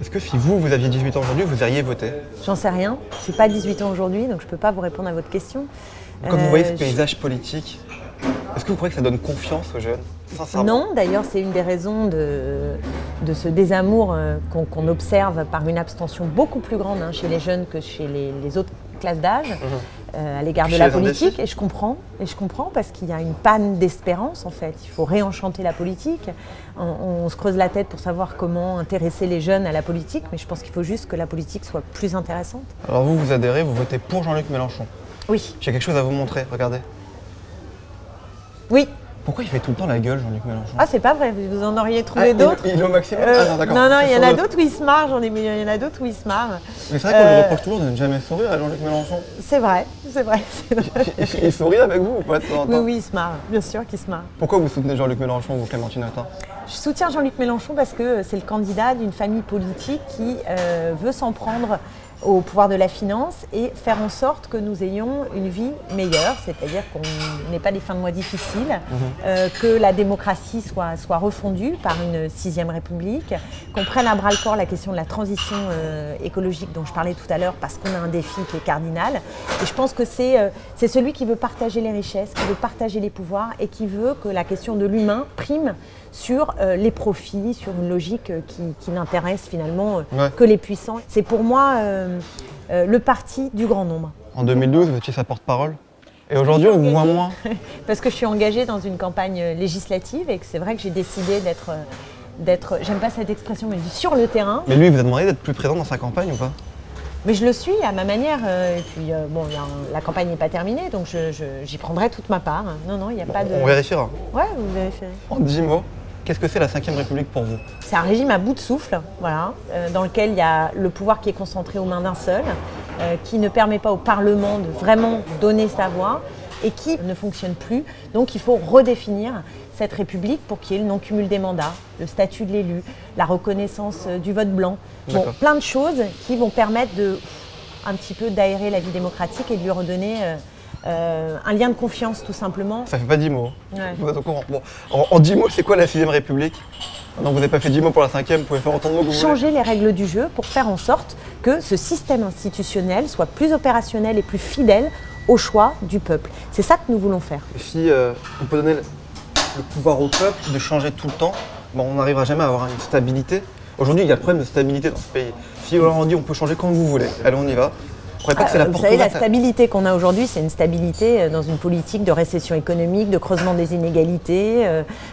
Est-ce que si vous aviez 18 ans aujourd'hui, vous iriez voter? J'en sais rien. Je suis pas 18 ans aujourd'hui, donc je peux pas vous répondre à votre question. Quand vous voyez ce paysage politique, est-ce que vous croyez que ça donne confiance aux jeunes? Sincèrement. Non, d'ailleurs, c'est une des raisons de ce désamour qu'on observe par une abstention beaucoup plus grande chez les jeunes que chez les autres classes d'âge à l'égard de la politique. Et je comprends parce qu'il y a une panne d'espérance en fait. Il faut réenchanter la politique. On se creuse la tête pour savoir comment intéresser les jeunes à la politique, mais je pense qu'il faut juste que la politique soit plus intéressante. Alors vous adhérez, vous votez pour Jean-Luc Mélenchon? Oui. J'ai quelque chose à vous montrer, regardez. Oui. Pourquoi il fait tout le temps la gueule, Jean-Luc Mélenchon? Ah, c'est pas vrai, vous en auriez trouvé d'autres. Il est au maximum. Non, d'accord. Non, il y en a d'autres où il se marre, il y en a d'autres où il se marre. Mais c'est vrai qu'on lui reproche toujours de ne jamais sourire à Jean-Luc Mélenchon. C'est vrai. Il sourit avec vous ou pas de temps en temps? Oui, il se marre, bien sûr qu'il se marre. Pourquoi vous soutenez Jean-Luc Mélenchon, vous, Clémentine Autain? Je soutiens Jean-Luc Mélenchon parce que c'est le candidat d'une famille politique qui veut s'en prendre au pouvoir de la finance et faire en sorte que nous ayons une vie meilleure, c'est-à-dire qu'on n'ait pas des fins de mois difficiles, que la démocratie soit refondue par une 6e République, qu'on prenne à bras-le-corps la question de la transition écologique dont je parlais tout à l'heure parce qu'on a un défi qui est cardinal. Et je pense que c'est celui qui veut partager les richesses, qui veut partager les pouvoirs et qui veut que la question de l'humain prime sur les profits, sur une logique qui n'intéresse finalement que les puissants. C'est pour moi le parti du grand nombre. En 2012, vous étiez sa porte-parole. Et aujourd'hui, on vous voit moins. Parce que je suis engagée dans une campagne législative et que c'est vrai que j'ai décidé d'être, j'aime pas cette expression, mais sur le terrain. Mais lui, il vous a demandé d'être plus présent dans sa campagne ou pas? Mais je le suis à ma manière. Et puis, bon, la campagne n'est pas terminée, donc j'y prendrai toute ma part. Non, il n'y a pas de... On vérifiera. Ouais, vous vérifierez. En 10 mots. Qu'est-ce que c'est la 5e République pour vous? C'est un régime à bout de souffle, voilà, dans lequel il y a le pouvoir qui est concentré aux mains d'un seul, qui ne permet pas au Parlement de vraiment donner sa voix et qui ne fonctionne plus. Donc il faut redéfinir cette République pour qu'il y ait le non-cumul des mandats, le statut de l'élu, la reconnaissance du vote blanc. Bon, plein de choses qui vont permettre un petit peu d'aérer la vie démocratique et de lui redonner... un lien de confiance tout simplement. Ça fait pas 10 mots. Ouais. Vous êtes au courant. Bon, en 10 mots, c'est quoi la 6e République? Non, vous n'avez pas fait 10 mots pour la 5e, vous pouvez faire autant de mots que vous voulez. Changer les règles du jeu pour faire en sorte que ce système institutionnel soit plus opérationnel et plus fidèle au choix du peuple. C'est ça que nous voulons faire. Et si on peut donner le pouvoir au peuple de changer tout le temps, bon, on n'arrivera jamais à avoir une stabilité. Aujourd'hui, il y a le problème de stabilité dans ce pays. Si on dit on peut changer quand vous voulez, allez, on y va. Vous savez, la stabilité qu'on a aujourd'hui, c'est une stabilité dans une politique de récession économique, de creusement des inégalités,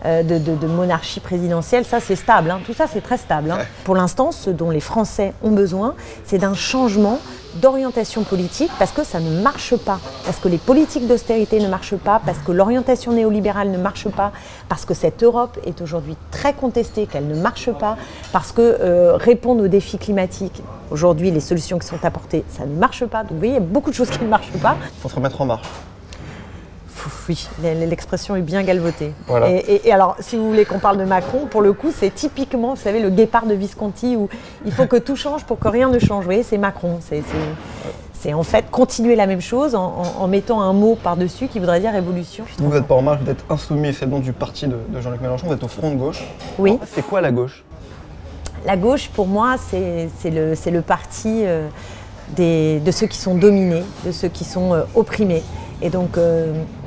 de monarchie présidentielle. Ça, c'est stable. Tout ça, c'est très stable. Ouais. Pour l'instant, ce dont les Français ont besoin, c'est d'un changement d'orientation politique parce que ça ne marche pas, parce que les politiques d'austérité ne marchent pas, parce que l'orientation néolibérale ne marche pas, parce que cette Europe est aujourd'hui très contestée, qu'elle ne marche pas, parce que répondre aux défis climatiques, aujourd'hui les solutions qui sont apportées, ça ne marche pas. Donc vous voyez, il y a beaucoup de choses qui ne marchent pas. Il faut se remettre en marche. Oui, l'expression est bien galvautée. Voilà. Et alors, si vous voulez qu'on parle de Macron, pour le coup, c'est typiquement, vous savez, le guépard de Visconti où il faut que tout change pour que rien ne change. Vous voyez, c'est Macron. C'est en fait continuer la même chose en mettant un mot par-dessus qui voudrait dire révolution. Vous n'êtes pas en marche, vous êtes insoumis, c'est le nom du parti de Jean-Luc Mélenchon, vous êtes au front de gauche. Oui. C'est quoi la gauche? La gauche, pour moi, c'est le parti de ceux qui sont dominés, de ceux qui sont opprimés. Et donc,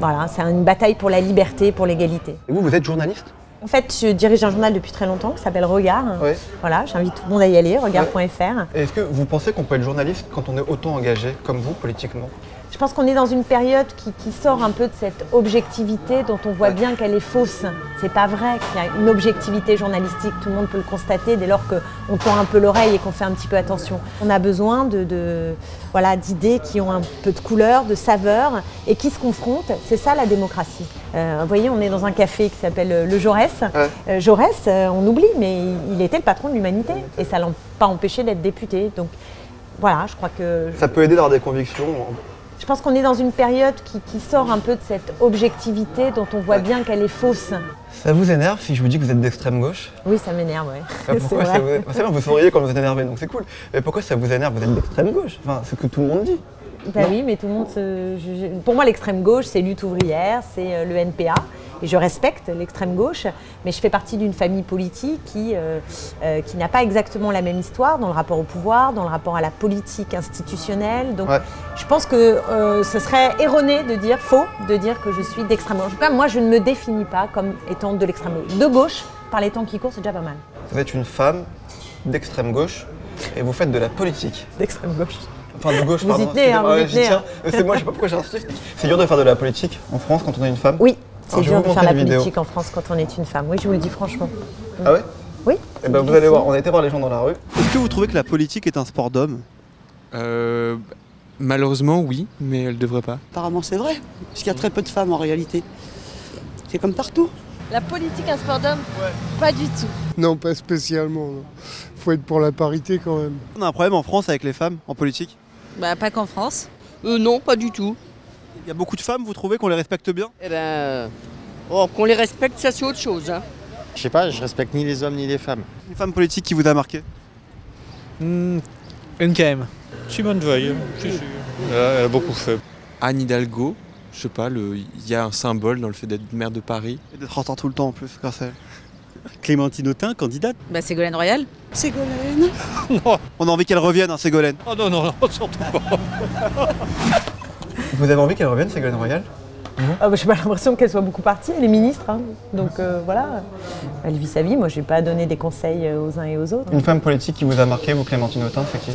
voilà, c'est une bataille pour la liberté, pour l'égalité. Et vous êtes journaliste? En fait, je dirige un journal depuis très longtemps qui s'appelle Regard. Oui. Voilà, j'invite tout le monde à y aller, regard.fr. Et est-ce que vous pensez qu'on peut être journaliste quand on est autant engagé comme vous politiquement? Je pense qu'on est dans une période qui sort un peu de cette objectivité dont on voit bien qu'elle est fausse. C'est pas vrai qu'il y a une objectivité journalistique, tout le monde peut le constater dès lors qu'on tend un peu l'oreille et qu'on fait un petit peu attention. On a besoin d'idées qui ont un peu de couleur, de saveur et qui se confrontent. C'est ça la démocratie. Vous voyez, on est dans un café qui s'appelle le Jaurès. Ouais. Jaurès, on oublie, mais il était le patron de l'humanité et ça ne l'a pas empêché d'être député. Donc voilà, je crois que... Ça peut aider d'avoir des convictions. Je pense qu'on est dans une période qui sort un peu de cette objectivité dont on voit bien qu'elle est fausse. Ça vous énerve si je vous dis que vous êtes d'extrême gauche? Oui, ça m'énerve, oui. Pourquoi c'est bien, vous souriez quand vous êtes énervé, donc c'est cool. Mais pourquoi ça vous énerve? Vous êtes d'extrême gauche, enfin, c'est ce que tout le monde dit. Bah oui, mais tout le monde Pour moi, l'extrême gauche, c'est Lutte ouvrière, c'est le NPA. Et je respecte l'extrême gauche, mais je fais partie d'une famille politique qui n'a pas exactement la même histoire dans le rapport au pouvoir, dans le rapport à la politique institutionnelle. Donc je pense que ce serait erroné de dire, faux, de dire que je suis d'extrême gauche. En tout cas, moi, je ne me définis pas comme étant de l'extrême gauche. De gauche, par les temps qui courent, c'est déjà pas mal. Vous êtes une femme d'extrême gauche et vous faites de la politique. D'extrême gauche. Enfin, de gauche, vous pardon. Y tenez, hein, vous y tenez, hein. C'est moi, je sais pas pourquoi j'insiste. C'est dur de faire de la politique en France quand on est une femme? Oui, c'est dur de faire la politique en France quand on est une femme. Oui, je vous le dis franchement. Ah ouais? Oui. Eh ben, vous allez voir, on a été voir les gens dans la rue. Est-ce que vous trouvez que la politique est un sport d'homme? Malheureusement, oui, mais elle devrait pas. Apparemment, c'est vrai, parce qu'il y a très peu de femmes en réalité. C'est comme partout. La politique, un sport d'homme? Pas du tout. Non, pas spécialement. Non. Faut être pour la parité quand même. On a un problème en France avec les femmes en politique? Bah, pas qu'en France. Non, pas du tout. Il y a beaucoup de femmes, vous trouvez qu'on les respecte bien? Eh ben, qu'on les respecte, ça c'est autre chose. Hein. Je sais pas, je respecte ni les hommes ni les femmes. Une femme politique qui vous a marqué? Une quand même. Simone Veil, elle a beaucoup fait. Anne Hidalgo, je sais pas, il y a un symbole dans le fait d'être maire de Paris. Et d'être en retard tout le temps en plus, grâce à elle. Clémentine Autain, candidate. Bah, Ségolène Royal. Ségolène. On a envie qu'elle revienne, hein, Ségolène. Oh non, surtout pas. Vous avez envie qu'elle revienne, Ségolène Royal? Je n'ai pas l'impression qu'elle soit beaucoup partie, elle est ministre. Hein. Donc voilà, elle vit sa vie. Moi, je ne vais pas donner des conseils aux uns et aux autres. Une femme politique qui vous a marqué, vous, Clémentine Autain, c'est qui?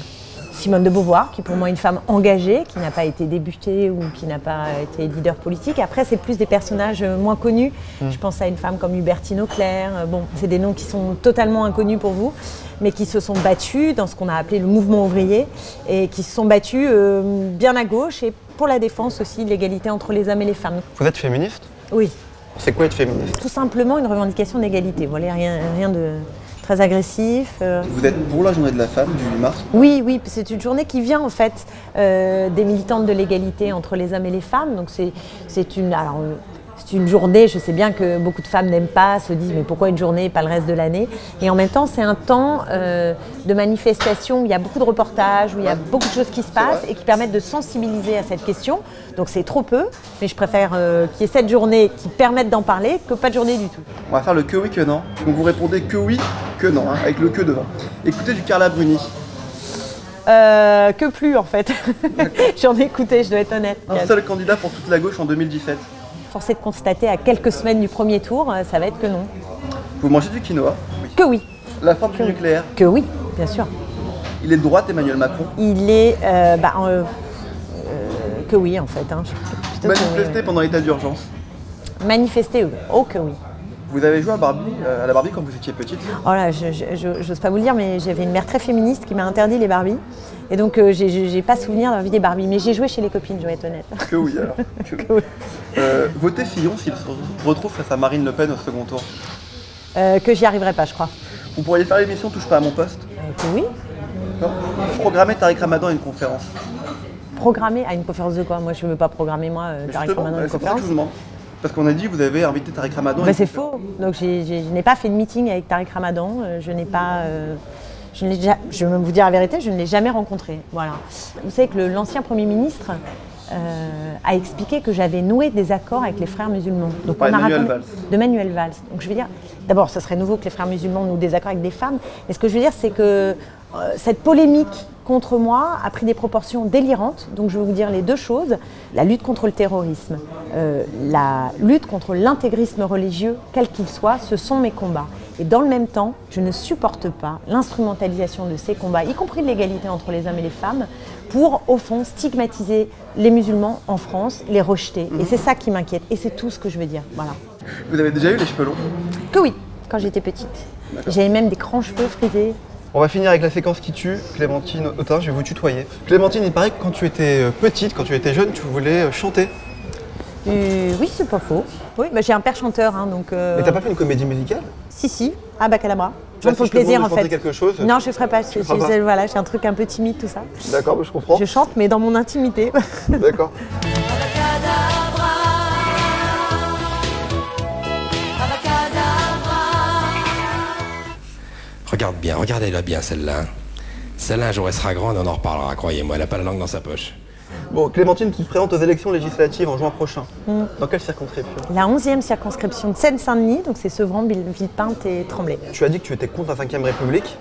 Simone de Beauvoir, qui est pour moi une femme engagée, qui n'a pas été débutée ou qui n'a pas été leader politique. Après, c'est plus des personnages moins connus. Je pense à une femme comme Hubertine Auclair. Bon, c'est des noms qui sont totalement inconnus pour vous, mais qui se sont battus dans ce qu'on a appelé le mouvement ouvrier et qui se sont battus bien à gauche et pour la défense aussi de l'égalité entre les hommes et les femmes. Vous êtes féministe? Oui. C'est quoi être féministe? Tout simplement une revendication d'égalité. Voilà, rien de très agressif. Vous êtes pour la journée de la femme du 8 mars? Oui, c'est une journée qui vient en fait des militantes de l'égalité entre les hommes et les femmes. Donc c'est une journée, je sais bien que beaucoup de femmes n'aiment pas, se disent mais pourquoi une journée et pas le reste de l'année? Et en même temps, c'est un temps de manifestation où il y a beaucoup de reportages, où il y a beaucoup de choses qui se passent et qui permettent de sensibiliser à cette question. Donc c'est trop peu, mais je préfère qu'il y ait cette journée qui permette d'en parler que pas de journée du tout. On va faire le que oui, que non. Donc vous répondez que oui, que non, hein, avec le que devant. Écoutez du Carla Bruni. Que plus en fait. J'en ai écouté, je dois être honnête. Un seul candidat pour toute la gauche en 2017. Forcé de constater à quelques semaines du premier tour, ça va être que non. Vous mangez du quinoa? Que oui. La fin du nucléaire? Que oui, bien sûr. Il est de droite, Emmanuel Macron? Il est que oui en fait. Hein. Manifester pendant l'état d'urgence? Manifester, oh que oui. Vous avez joué à la Barbie quand vous étiez petite? Oh là, j'ose pas vous le dire, mais j'avais une mère très féministe qui m'a interdit les Barbies. Et donc j'ai pas souvenir d'avoir vu des Barbies, mais j'ai joué chez les copines, je vais être honnête. Que oui alors. Que oui. Votez Fillon s'il se retrouve face à Marine Le Pen au second tour? Que j'y arriverai pas, je crois. Vous pourriez faire l'émission Touche pas à mon poste? Que oui. Programmer Tariq Ramadan à une conférence? Programmer à une conférence de quoi? Moi je veux pas programmer Tariq Ramadan à une conférence. C'est pour ça que je vous demande. Parce qu'on a dit que vous avez invité Tariq Ramadan. C'est faux. Donc je n'ai pas fait de meeting avec Tariq Ramadan. Je n'ai pas. Je vais vous dire la vérité, je ne l'ai jamais rencontré. Voilà. Vous savez que l'ancien Premier ministre a expliqué que j'avais noué des accords avec les frères musulmans. Donc on a Manuel Valls. De Manuel Valls. Donc je veux dire, d'abord, ce serait nouveau que les frères musulmans nouent des accords avec des femmes. Mais ce que je veux dire, c'est que cette polémique contre moi a pris des proportions délirantes. Donc je vais vous dire les deux choses. La lutte contre le terrorisme, la lutte contre l'intégrisme religieux, quel qu'il soit, ce sont mes combats. Et dans le même temps, je ne supporte pas l'instrumentalisation de ces combats, y compris de l'égalité entre les hommes et les femmes, pour, au fond, stigmatiser les musulmans en France, les rejeter. Et c'est ça qui m'inquiète. Et c'est tout ce que je veux dire. Voilà. Vous avez déjà eu les cheveux longs? Que oui, quand j'étais petite. J'avais même des grands cheveux frisés. On va finir avec la séquence qui tue. Clémentine Autain, je vais vous tutoyer. Clémentine, il paraît que quand tu étais petite, quand tu étais jeune, tu voulais chanter. Oui, c'est pas faux. Oui, j'ai un père chanteur, hein, donc... Mais t'as pas fait une comédie musicale? Si, à Bacalabra. Là, pour le plaisir en fait. Quelque chose, non, je ferai pas. Voilà, j'ai un truc un peu timide, tout ça. D'accord, je comprends. Je chante, mais dans mon intimité. D'accord. Regarde bien, regardez-la bien celle-là. Celle-là, un jour elle sera grande, on en reparlera, croyez-moi, elle n'a pas la langue dans sa poche. Bon, Clémentine, tu te présentes aux élections législatives en juin prochain. Dans quelle circonscription? La 11e circonscription de Seine-Saint-Denis, donc c'est Sevran, Villepinte et Tremblay. Tu as dit que tu étais contre la 5ème République.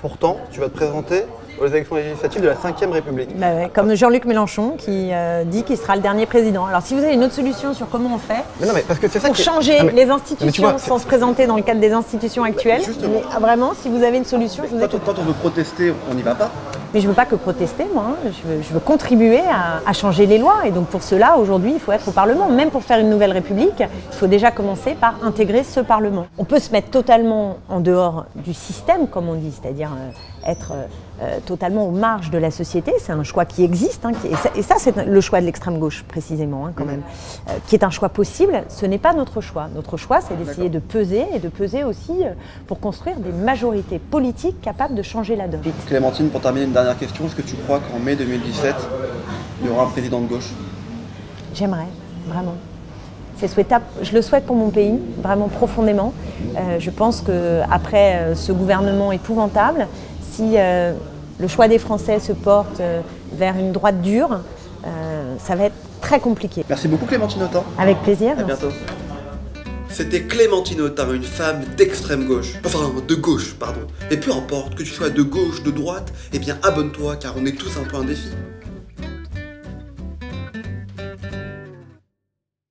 Pourtant, tu vas te présenter aux élections législatives de la 5ème République. Bah ouais, comme Jean-Luc Mélenchon qui dit qu'il sera le dernier président. Alors si vous avez une autre solution sur comment on fait Mais non, mais parce que c'est ça pour qui est- changer Ah, mais- les mais institutions tu vois, sans se présenter dans le cadre des institutions actuelles, justement. mais vraiment, si vous avez une solution, je vous écoute. Quand on veut protester, on n'y va pas. Mais je ne veux pas que protester, moi. Hein. Je veux contribuer à changer les lois. Et donc pour cela, aujourd'hui, il faut être au Parlement. Même pour faire une nouvelle République, il faut déjà commencer par intégrer ce Parlement. On peut se mettre totalement en dehors du système, comme on dit, c'est-à-dire être totalement aux marges de la société. C'est un choix qui existe. Hein, et ça, c'est le choix de l'extrême gauche, précisément, hein, quand même, qui est un choix possible. Ce n'est pas notre choix. Notre choix, c'est d'essayer de peser et de peser aussi pour construire des majorités politiques capables de changer la donne. Clémentine, pour terminer, une dernière question. Est-ce que tu crois qu'en mai 2017, il y aura un président de gauche? J'aimerais, vraiment. C'est souhaitable. Je le souhaite pour mon pays, vraiment profondément. Je pense qu'après ce gouvernement épouvantable, si le choix des Français se porte vers une droite dure, ça va être très compliqué. Merci beaucoup Clémentine Autain. Avec plaisir. À bientôt. C'était Clémentine Autain, une femme d'extrême gauche. Enfin, de gauche, pardon. Et peu importe que tu sois de gauche, de droite, eh bien abonne-toi car on est tous un peu un défi.